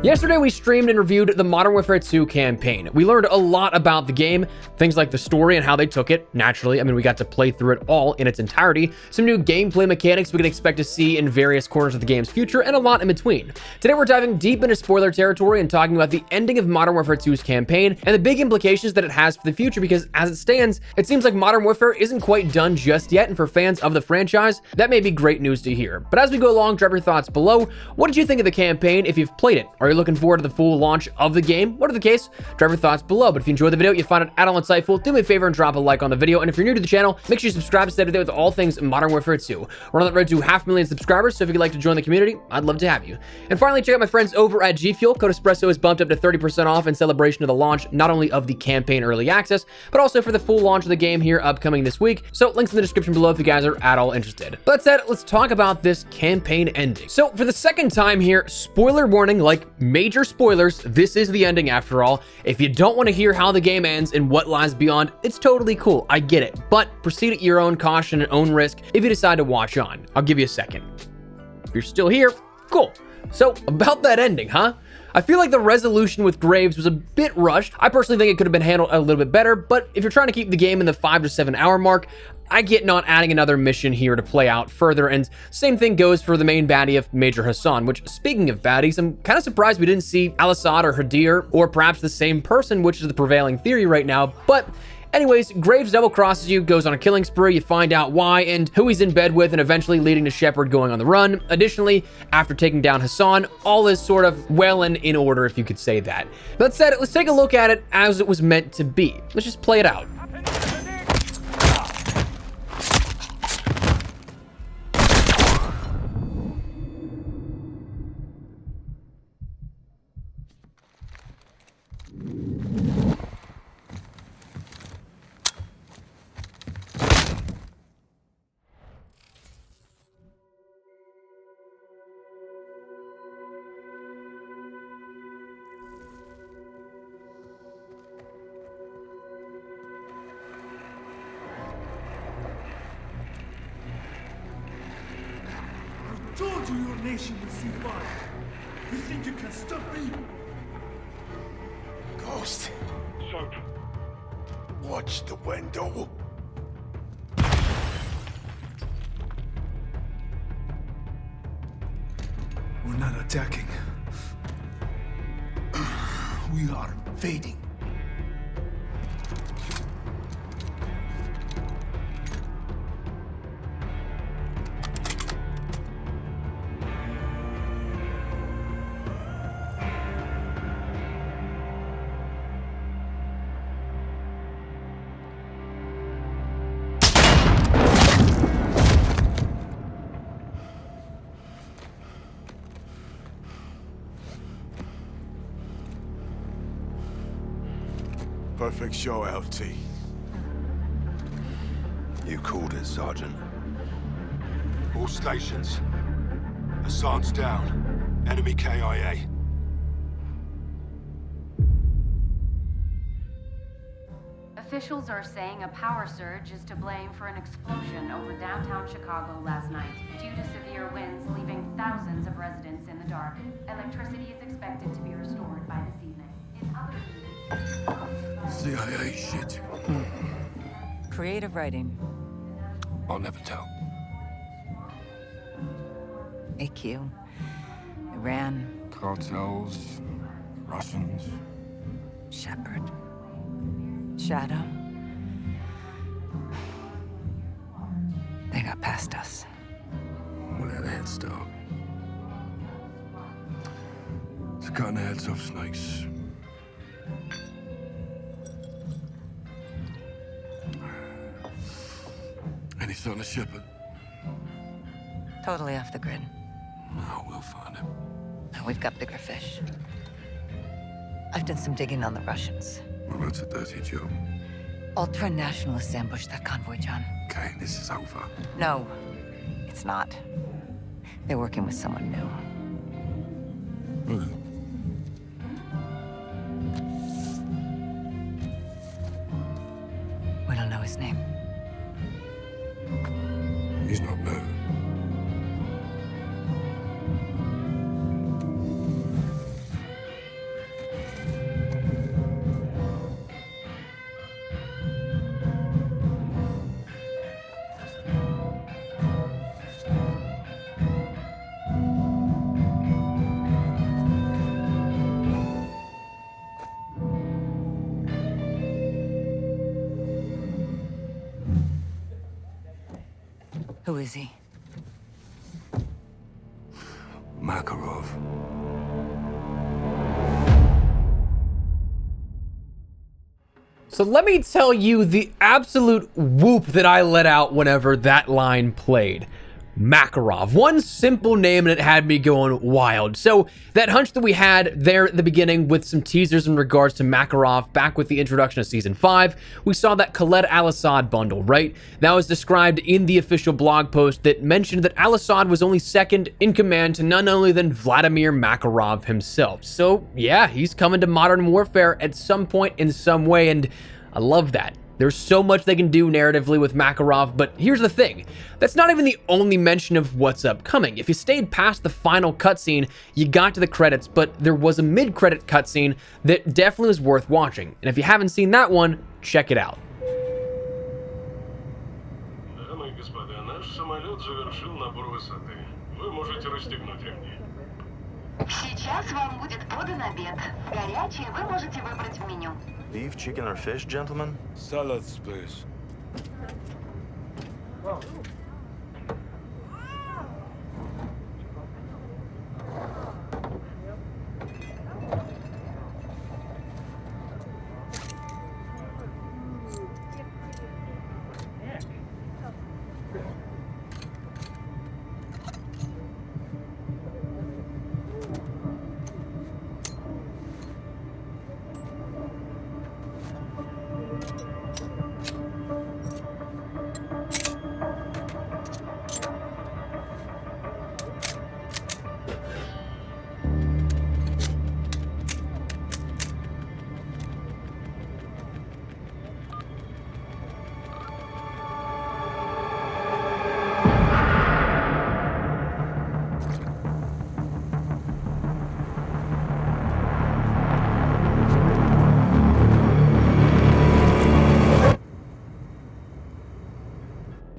Yesterday we streamed and reviewed the Modern Warfare 2 campaign. We learned a lot about the game, things like the story and how they took it, naturally. I mean, we got to play through it all in its entirety, some new gameplay mechanics we can expect to see in various corners of the game's future, and a lot in between. Today we're diving deep into spoiler territory and talking about the ending of Modern Warfare 2's campaign and the big implications that it has for the future, because as it stands, it seems like Modern Warfare isn't quite done just yet, and for fans of the franchise, that may be great news to hear. But as we go along, drop your thoughts below. What did you think of the campaign if you've played it? Are you looking forward to the full launch of the game? Whatever the case, drop your thoughts below. But if you enjoyed the video, you find it at all insightful, do me a favor and drop a like on the video. And if you're new to the channel, make sure you subscribe to stay up to date with all things Modern Warfare 2. We're on that road to 500,000 subscribers, so if you'd like to join the community, I'd love to have you. And finally, check out my friends over at G Fuel. Code Espresso is bumped up to 30% off in celebration of the launch, not only of the campaign early access, but also for the full launch of the game here upcoming this week. So links in the description below if you guys are at all interested. But that said, let's talk about this campaign ending. So for the second time here, spoiler warning, like major spoilers, this is the ending after all. If you don't want to hear how the game ends and what lies beyond, it's totally cool, I get it. But proceed at your own caution and own risk if you decide to watch on. I'll give you a second. If you're still here, cool. So about that ending, huh? I feel like the resolution with Graves was a bit rushed. I personally think it could have been handled a little bit better, but if you're trying to keep the game in the 5 to 7 hour mark, I get not adding another mission here to play out further, and same thing goes for the main baddie of Major Hassan, which, speaking of baddies, I'm kind of surprised we didn't see Al-Assad or Hadir, or perhaps the same person, which is the prevailing theory right now, but anyways, Graves double crosses you, goes on a killing spree, you find out why and who he's in bed with, and eventually leading to Shepard going on the run. Additionally, after taking down Hassan, all is sort of well and in order, if you could say that. That said, let's take a look at it as it was meant to be. Let's just play it out. I told you your nation would see fire. You think you can stop me? Ghost, Soap. watch the window. We're not attacking. We are invading. Perfect show, LT. You called it, Sergeant. All stations. Hassan's down. Enemy KIA. Officials are saying a power surge is to blame for an explosion over downtown Chicago last night, due to severe winds leaving thousands of residents in the dark. Electricity is expected to be restored by this evening. In other news, CIA shit. Creative writing. I'll never tell. AQ. Iran. Cartels, Russians. Shepard. Shadow. They got past us. We'll have a head start. It's cutting the heads off snakes. Any son of Shepard? Totally off the grid. No, we'll find him. Now we've got bigger fish. I've done some digging on the Russians. Well, that's a dirty job. Ultra-nationalists ambushed that convoy, John. Okay, this is over. No, it's not. They're working with someone new. We don't know his name. He's not new. Who is he? Makarov. So let me tell you the absolute whoop that I let out whenever that line played. Makarov. One simple name and it had me going wild. So that hunch that we had there at the beginning with some teasers in regards to Makarov back with the introduction of Season 5, we saw that Khaled al-Assad bundle, right? That was described in the official blog post that mentioned that al-Assad was only second in command to none other than Vladimir Makarov himself. So yeah, he's coming to Modern Warfare at some point in some way, and I love that. There's so much they can do narratively with Makarov, but here's the thing. That's not even the only mention of what's upcoming. If you stayed past the final cutscene, you got to the credits, but there was a mid-credit cutscene that definitely was worth watching. And if you haven't seen that one, check it out. Дамы и господа, наш самолет завершил набор высоты. Вы можете расстегнуть ремни. Сейчас вам будет подан обед. Горячий вы можете выбрать в меню. Beef, chicken, or fish, gentlemen? Salads, please.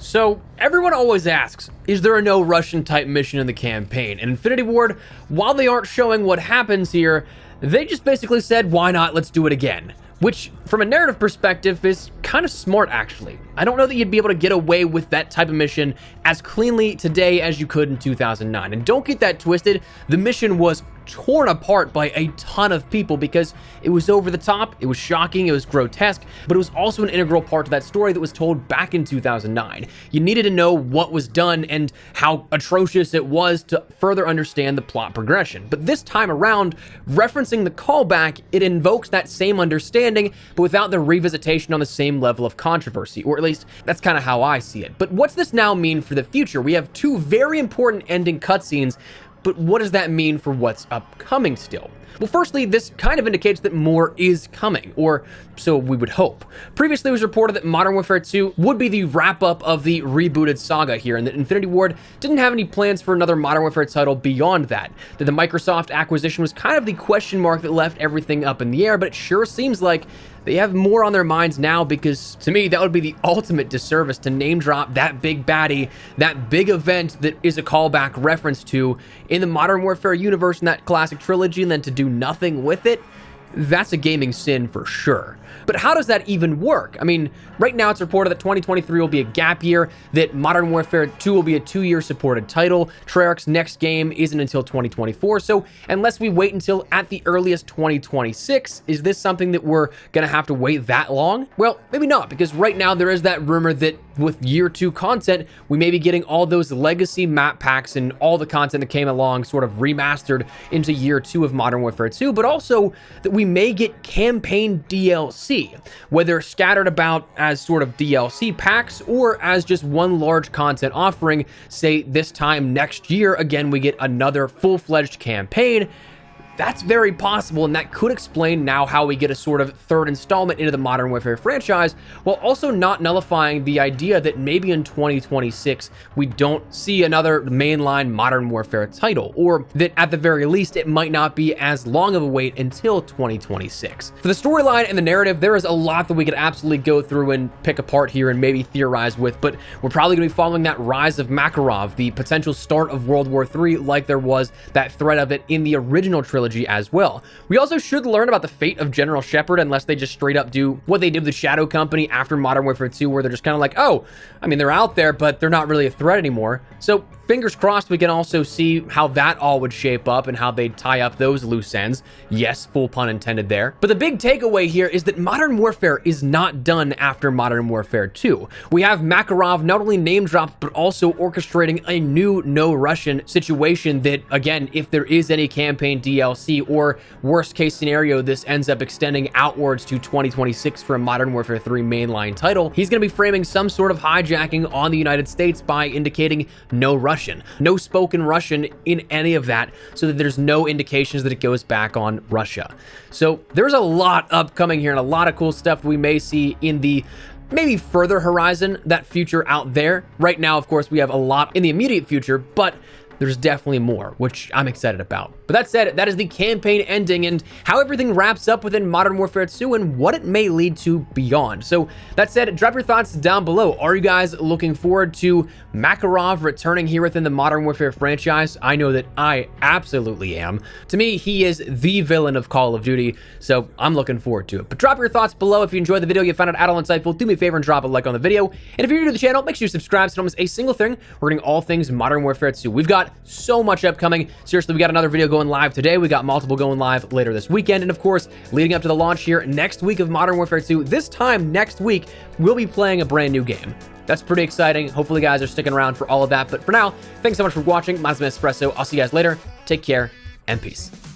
So everyone always asks, is there a no Russian type mission in the campaign? And Infinity Ward, while they aren't showing what happens here, they just basically said, why not, let's do it again. Which, from a narrative perspective, is kind of smart, actually. I don't know that you'd be able to get away with that type of mission as cleanly today as you could in 2009. And don't get that twisted, the mission was torn apart by a ton of people because it was over the top, it was shocking, it was grotesque, but it was also an integral part to that story that was told back in 2009. You needed to know what was done and how atrocious it was to further understand the plot progression. But this time around, referencing the callback, it invokes that same understanding, but without the revisitation on the same level of controversy, or at least that's kind of how I see it. But what's this now mean for the future? We have two very important ending cutscenes, but what does that mean for what's upcoming still? Well, firstly, this kind of indicates that more is coming, or so we would hope. Previously, it was reported that Modern Warfare 2 would be the wrap-up of the rebooted saga here, and that Infinity Ward didn't have any plans for another Modern Warfare title beyond that. That the Microsoft acquisition was kind of the question mark that left everything up in the air, but it sure seems like they have more on their minds now, because to me, that would be the ultimate disservice to name drop that big baddie, that big event that is a callback reference to in the Modern Warfare universe in that classic trilogy, and then to do nothing with it. That's a gaming sin for sure. But how does that even work? I mean, right now it's reported that 2023 will be a gap year, that Modern Warfare 2 will be a 2-year supported title. Treyarch's next game isn't until 2024, so unless we wait until at the earliest 2026, is this something that we're gonna have to wait that long? Well, maybe not, because right now there is that rumor that with year 2 content, we may be getting all those legacy map packs and all the content that came along sort of remastered into year 2 of Modern Warfare 2, but also that we may get campaign DLC, whether scattered about as sort of DLC packs or as just one large content offering. Say this time next year, again, we get another full-fledged campaign. That's very possible, and that could explain now how we get a sort of third installment into the Modern Warfare franchise, while also not nullifying the idea that maybe in 2026 we don't see another mainline Modern Warfare title, or that at the very least it might not be as long of a wait until 2026. For the storyline and the narrative, there is a lot that we could absolutely go through and pick apart here and maybe theorize with, but we're probably going to be following that rise of Makarov, the potential start of World War III, like there was that threat of it in the original trilogy trilogy as well. We also should learn about the fate of General Shepard, unless they just straight up do what they did with the Shadow Company after Modern Warfare 2, where they're just kind of like, oh, I mean, they're out there, but they're not really a threat anymore. So fingers crossed we can also see how that all would shape up and how they tie up those loose ends. Yes, full pun intended there. But the big takeaway here is that Modern Warfare is not done after Modern Warfare 2. We have Makarov not only name dropped, but also orchestrating a new no Russian situation that, again, if there is any campaign DLC or worst case scenario, this ends up extending outwards to 2026 for a Modern Warfare 3 mainline title, he's going to be framing some sort of hijacking on the United States by indicating no Russian, no spoken Russian in any of that, so that there's no indications that it goes back on Russia. So there's a lot upcoming here and a lot of cool stuff we may see in the maybe further horizon, that future out there. Right now, of course, we have a lot in the immediate future, but there's definitely more, which I'm excited about. But that said, that is the campaign ending and how everything wraps up within Modern Warfare 2 and what it may lead to beyond. So that said, drop your thoughts down below. Are you guys looking forward to Makarov returning here within the Modern Warfare franchise? I know that I absolutely am. To me, he is the villain of Call of Duty, so I'm looking forward to it. But drop your thoughts below. If you enjoyed the video, you found it at all insightful, do me a favor and drop a like on the video. And if you're new to the channel, make sure you subscribe so you don't miss a single thing regarding all things Modern Warfare 2. We've got so much upcoming. Seriously, we got another video going live today. We got multiple going live later this weekend. And of course, leading up to the launch here next week of Modern Warfare 2, this time next week, we'll be playing a brand new game. That's pretty exciting. Hopefully, you guys are sticking around for all of that. But for now, thanks so much for watching. My name is Espresso. I'll see you guys later. Take care and peace.